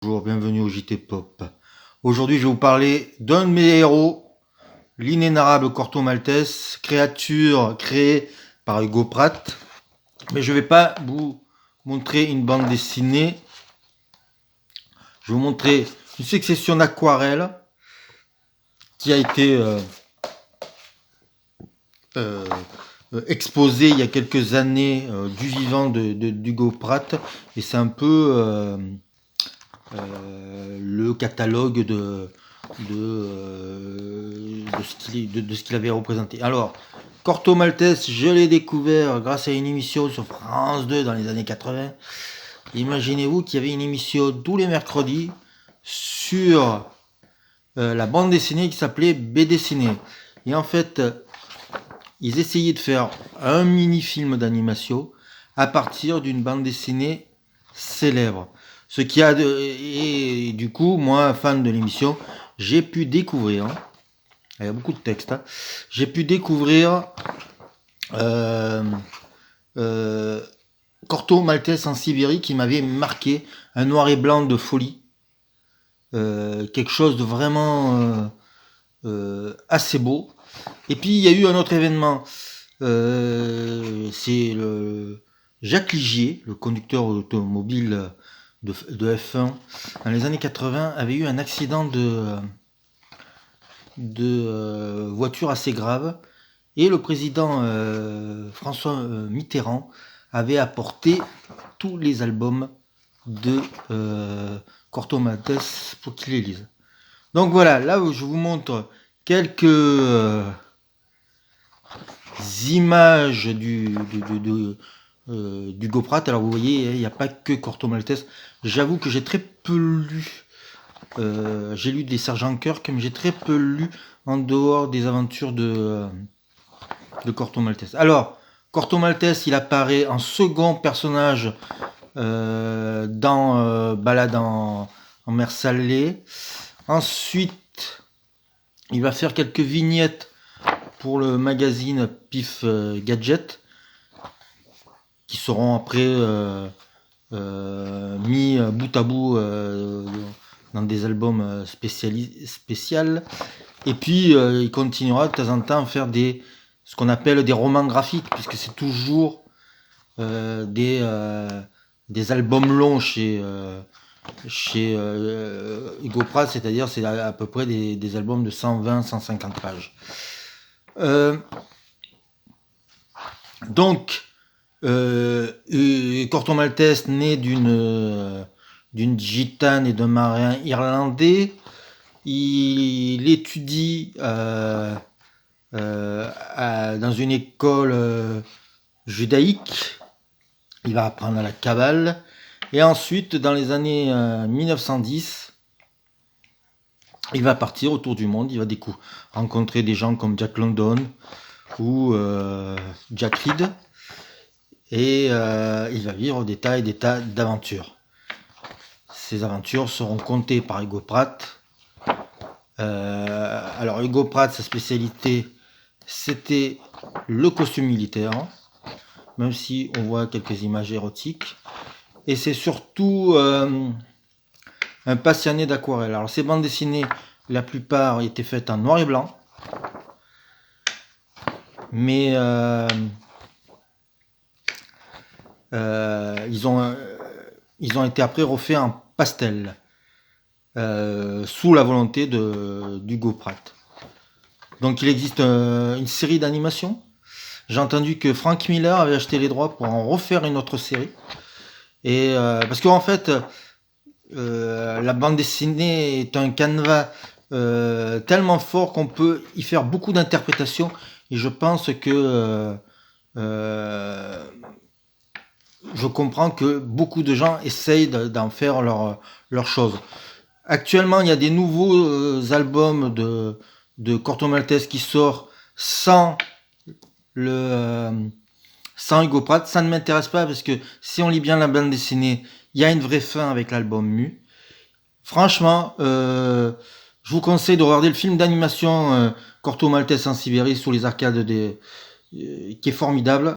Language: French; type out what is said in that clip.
Bonjour, bienvenue au JT Pop. Aujourd'hui, je vais vous parler d'un de mes héros, l'inénarrable Corto Maltese, créature créée par Hugo Pratt. Mais je ne vais pas vous montrer une bande dessinée. Je vais vous montrer une succession d'aquarelles qui a été exposée il y a quelques années du vivant d'Hugo Pratt. Et c'est un peu le catalogue de ce qu'il avait représenté. Alors, Corto Maltese, je l'ai découvert grâce à une émission sur France 2 dans les années 80. Imaginez-vous qu'il y avait une émission tous les mercredis sur la bande dessinée qui s'appelait BD Ciné. Et en fait, ils essayaient de faire un mini-film d'animation à partir d'une bande dessinée célèbre. Ce qui a et du coup, moi, fan de l'émission, j'ai pu découvrir, il y a beaucoup de textes, j'ai pu découvrir Corto Maltese en Sibérie qui m'avait marqué, un noir et blanc de folie, quelque chose de vraiment assez beau. Et puis il y a eu un autre événement, c'est le Jacques Ligier, le conducteur automobile de F1 dans les années 80, avait eu un accident de voiture assez grave, et le président François Mitterrand avait apporté tous les albums de Corto Maltese pour qu'il les lise. Donc voilà, là je vous montre quelques images d'Hugo Pratt. Alors vous voyez, il n'y a pas que Corto Maltese. J'avoue que j'ai très peu lu. J'ai lu des Sergent Kirk, mais j'ai très peu lu en dehors des aventures de Corto Maltese. Alors, Corto Maltese, il apparaît en second personnage dans Balade en mer Salée. Ensuite, il va faire quelques vignettes pour le magazine Pif Gadget, qui seront après mis bout à bout dans des albums spécial. Et puis il continuera de temps en temps à faire ce qu'on appelle des romans graphiques, puisque c'est toujours des albums longs chez Hugo Pratt, c'est-à-dire c'est à peu près des albums de 120-150 pages. Donc, Corto Maltese, né d'une gitane et d'un marin irlandais, il étudie dans une école judaïque. Il va apprendre la Kabbale. Et ensuite, dans les années 1910, il va partir autour du monde. Il va rencontrer des gens comme Jack London ou Jack Reed. Et il va vivre des tas et des tas d'aventures. Ces aventures seront contées par Hugo Pratt. Alors Hugo Pratt, sa spécialité, c'était le costume militaire, même si on voit quelques images érotiques. Et c'est surtout un passionné d'aquarelle. Alors ces bandes dessinées, la plupart étaient faites en noir et blanc. Mais ils ont été après refaits en pastel, sous la volonté d'Hugo Pratt. Donc il existe une série d'animations. J'ai entendu que Frank Miller avait acheté les droits pour en refaire une autre série. Et parce qu'en fait, la bande dessinée est un canevas tellement fort qu'on peut y faire beaucoup d'interprétations. Et je pense que je comprends que beaucoup de gens essayent d'en faire leur chose. Actuellement, il y a des nouveaux albums de Corto Maltese qui sortent sans Hugo Pratt. Ça ne m'intéresse pas, parce que si on lit bien la bande dessinée, il y a une vraie fin avec l'album Mu. Franchement, je vous conseille de regarder le film d'animation Corto Maltese en Sibérie sur les arcades qui est formidable.